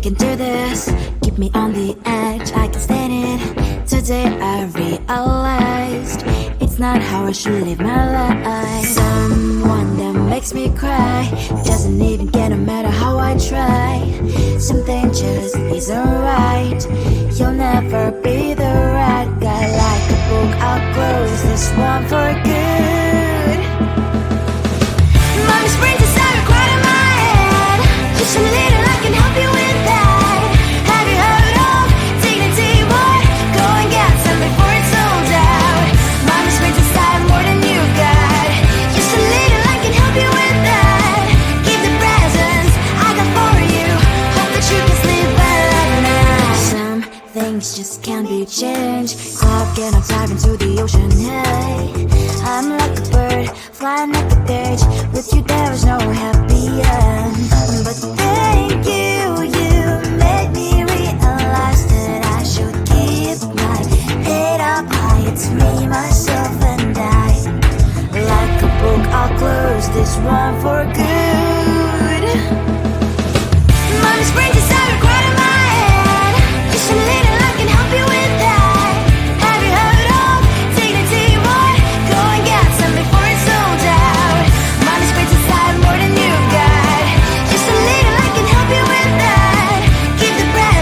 can do this. Keep me on the edge, I can stand it. Today I realized it's not how I should live my life. Someone that makes me cry doesn't even get no matter how I try. Something just isn't right. You'll never be the right guy. Like a book, I'll close this one for good. Mommy springs inside a quite in my head. Just a little, I can help you with that. Have you heard of dignity, boy? Go and get some before it's sold out. Mommy springs inside more than you've got. Just a little, I can help you with that. Keep the presents I got for you. Hope that you can sleep well at night. Some things just can't be changed. I'll get on dive into the ocean, hey. I'm like a bird, flying like a bird. With you there is no happy end. But thank you, you made me realize that I should keep my head up high. It's me, myself and I. Like a book, I'll close this one for good. Mommy springs inside a quite in my head. Just a little, I can help you with that. Have you heard of dignity, boy? Go and get some before it's sold out. Mommy springs inside more than you've got. Just a little, I can help you with that. Keep the breath.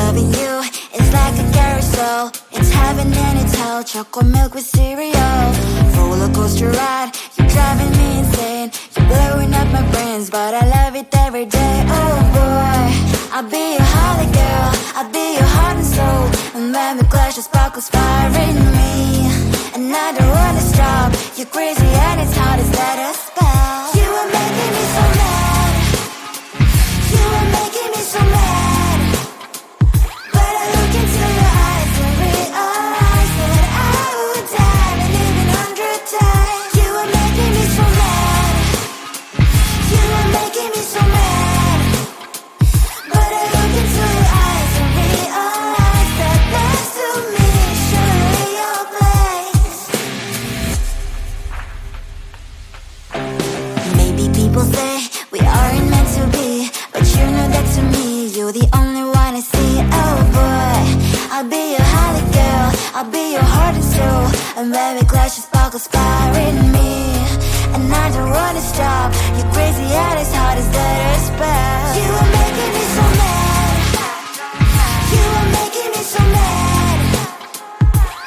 Loving you is like a carousel. It's heaven and it's hell. Chocolate milk with cereal. Roller coaster ride. You're driving me insane. You're blowing up my brains, but I love it every day. Oh boy, I'll be your holly girl. I'll be your heart and soul. And when we clash, the sparkles fire in me. And I don't wanna stop. You're crazy and it's hard as let us spell. You are making me so mad. You are making me so mad. But I look into your eyes and realize that I would die and even 100 times. You are making me so mad. You are making me so mad. But I look into your eyes and realize that next to me is surely your place. Maybe people say we aren't meant to be, but you know that to me, you're the only one I see. Oh boy, I'll be your holly girl. I'll be your heart and soul. And when we clash, the sparkles fire in me. And I don't wanna stop. You're crazy and as hard as let us spell. You are making me so mad. You are making me so mad.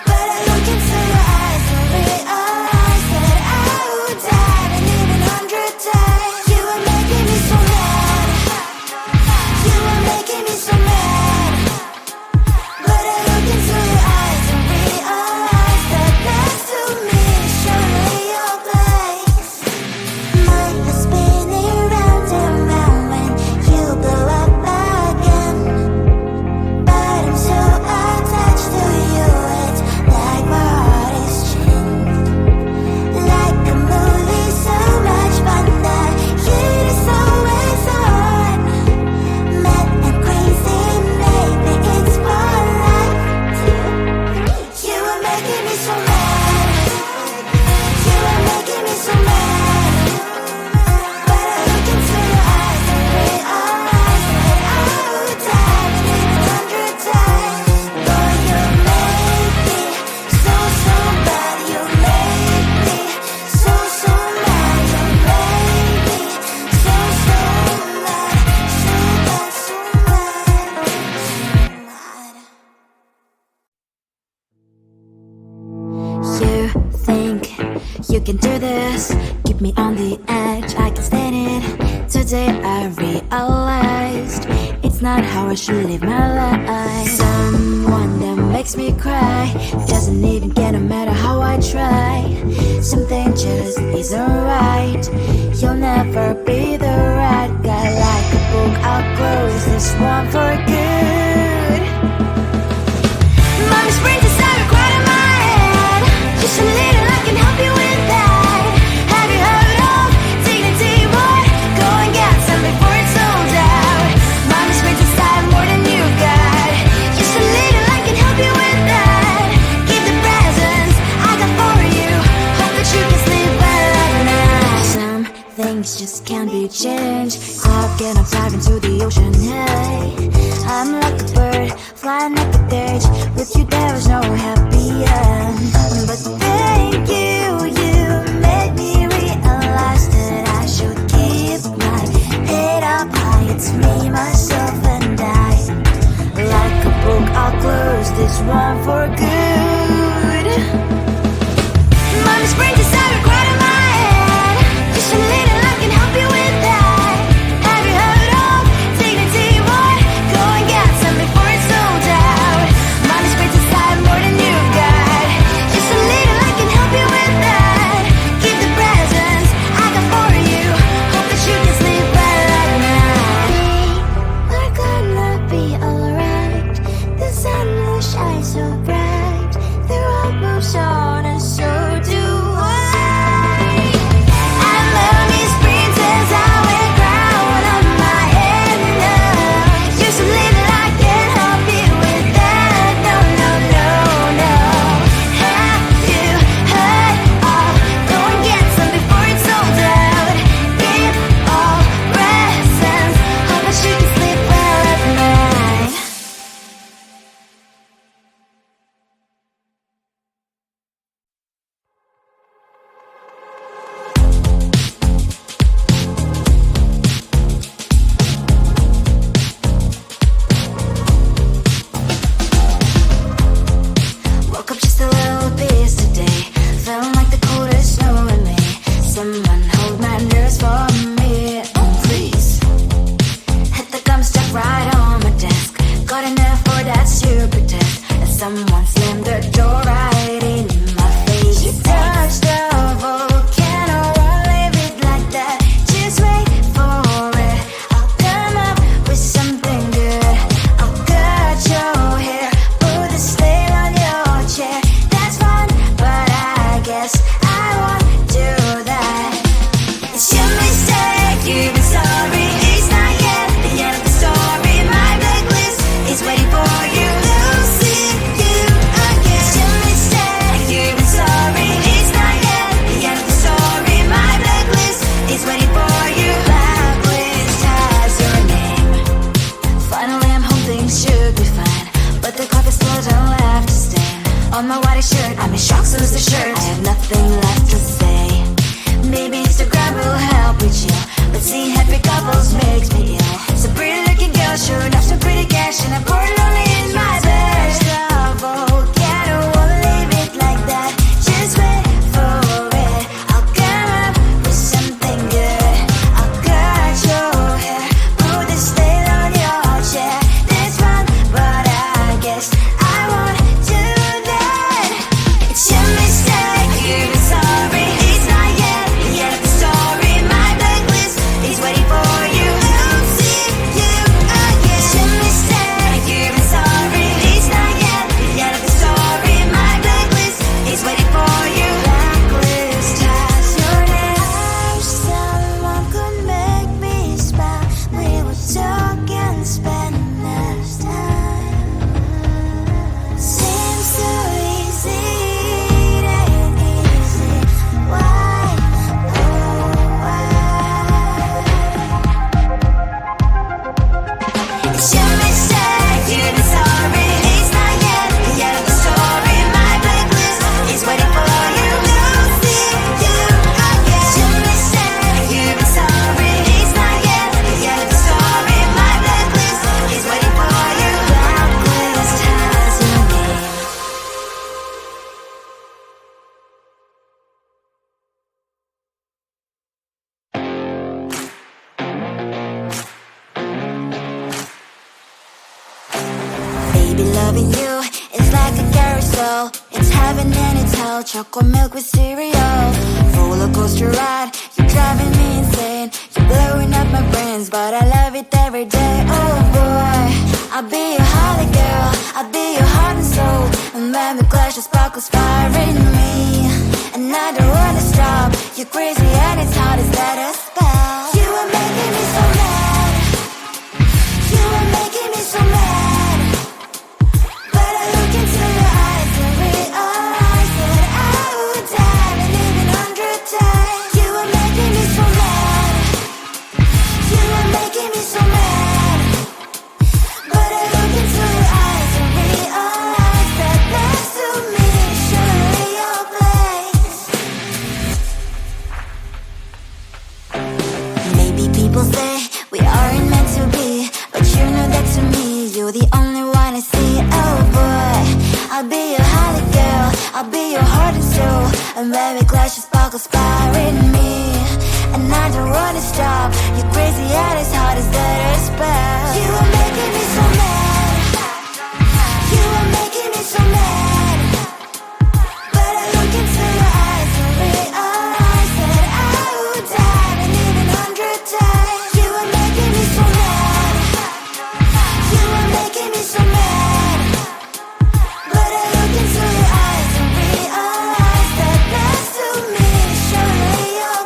But I look into your eyes and realize that I would die and even 100 times. You are making me so mad. You are making me so mad. But I look into your eyes and realize that next to me is surely your place. Mind is spinning round and round when you blow up again. But I'm so attached to you, it's like my heart is chained. Like a movie, so much fun that heat is always on. Mad and crazy, maybe it's more like you. You are making me so mad. You are making me so mad. But I look into your eyes and realize that I would die and even 100 times. Boy, you make me so, so bad. You make me so, so mad. You make me so, so mad. So bad, so mad. You think you can do this, keep me on the edge, I can stand it. Today I realized it's not how I should live my life. Someone that makes me cry doesn't even get no matter how I try. Something just isn't right. You'll never be the right guy. Like a book, I'll close this one for good. Mommy springs inside a quiet in my head. Just a little, I can help you with that. Have you heard of dignity, boy? Go and get some before it's sold out. Mommy springs inside more than you got. Just a little, I can help you with that. Keep the presents I got for you. Hope that you can sleep well at night. Some things just can't be changed. How can I dive into the ocean? Hey, I'm like a bird, flying like a cage. With you there was no happy end. But thank you, you made me realize that I should keep my head up high. It's me, myself and I. Like a book, I'll close this one for good. Mommy springs inside a quiet in my head. Just a little, I can help you with that. Have you heard of dignity, boy? Go and get some before it's sold out. Mommy springs inside more than you got. Just a little, I can help you with my nerves for me. Please, hit the gum stuck right on my desk. Got enough for that stupid test. And someone slammed the door right in my face. You touched the volcano, won't leave it like that. Just wait for it. I'll come up with something good. I'll cut your hair, put the slate on your chair. That's fun, but I guess I won't do that. It's your mistake, you've been sorry. It's not yet the end of the story. My blacklist is waiting for you. Losing you again. It's your mistake, you've been sorry. It's not yet the end of the story. My blacklist is waiting for you. Blacklist has your name. Finally I'm home, things should be fine, but the carpet's still don't have to stain. On my white shirt, I'm in shock, so is the shirt. I have nothing left to say. Maybe Instagram will help with you, but seeing happy couples makes me ill. So pretty looking girl, sure enough, so pretty cash, and I'm pouring only in my bed. Volcano, won't leave it like that. Just wait for it. I'll come up with something good. I'll cut your hair, put the stain on your chair. That's fun, but I guess I won't do that. It's your mistake, you've been sorry. It's not yet the end of the story. My blacklist is waiting for you. Losing you again. It's your mistake, you've been sorry. It's not yet the end of the story. My blacklist is waiting for you. Blacklist has your name. I wish someone could make me smile. We would talk and spend less time. Seems so easy, it ain't easy. Why, oh why? It's your mistake, you've been sorry. It's not yet the end of the story. My blacklist is waiting for you. Losing you again. It's your mistake, you've been sorry. It's not yet the end of the story. My blacklist is waiting for you. Blacklist has your name. Baby, loving you is like a carousel. It's heaven and it's hell. Chocolate milk with cereal. Roller coaster ride. You're driving me insane. You're blowing up my brains, but I love it every day. Oh boy, I'll be your holly girl. I'll be your heart and soul. And when we clash, the sparkles fire in me. And I don't wanna stop. You're crazy and it's hard as that a spell. You are making me so mad. You are making me so mad. But I look into your eyes and realize that I would die and live 100 times. You are making me so mad. You are making me so mad. But I look into your eyes and realize that next to me is surely your place. Maybe people say we aren't meant to be, but you know that to me, you're the only one I see. Oh boy, I'll be your holly girl. I'll be your heart and soul. And when we clash, the sparkles fire in me. And I don't wanna stop. You're crazy and as hard as that a spell. You are making me so mad. You are making me so mad. But I look into your eyes and realize that I would die and live 100 times. You are making me so mad. You are making me so mad. But I look into your eyes and realize that next to me is surely your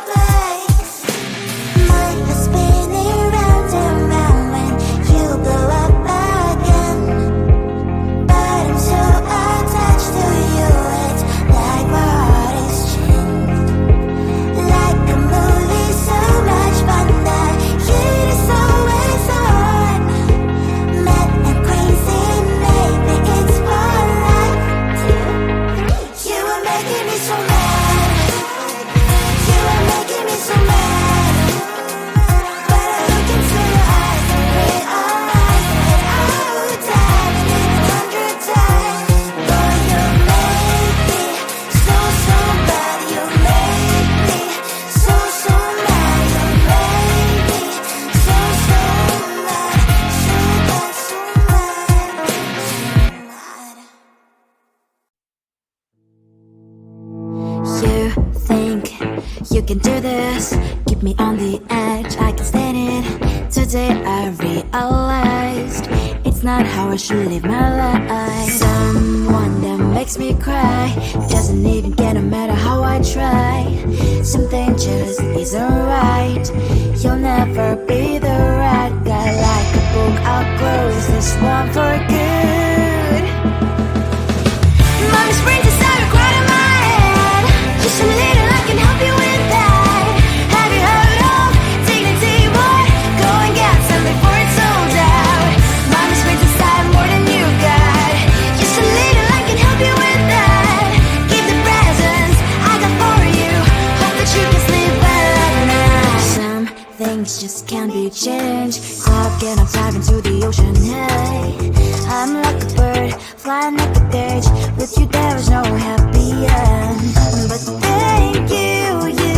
keep me on the edge, I can't stand it. Today I realized it's not how I should live my life. Someone that makes me cry doesn't even get no matter how I try. Something just isn't right. You'll never be the right guy. Like a book, I'll close this one for good. Mommy's brains inside a crowd in my head. Just a little, I can help you with that. Have you heard of dignity, boy? Go and get some before it's sold out. Mommy's brains inside more than you got. Just a little, I can help you with that. Keep the presents I got for you. Hope that you can sleep well at night. Some things just can't be changed. Talking, I'm diving to the ocean, hey. I'm like a bird, flying like a cage. With you there was no happy end. But thank you, you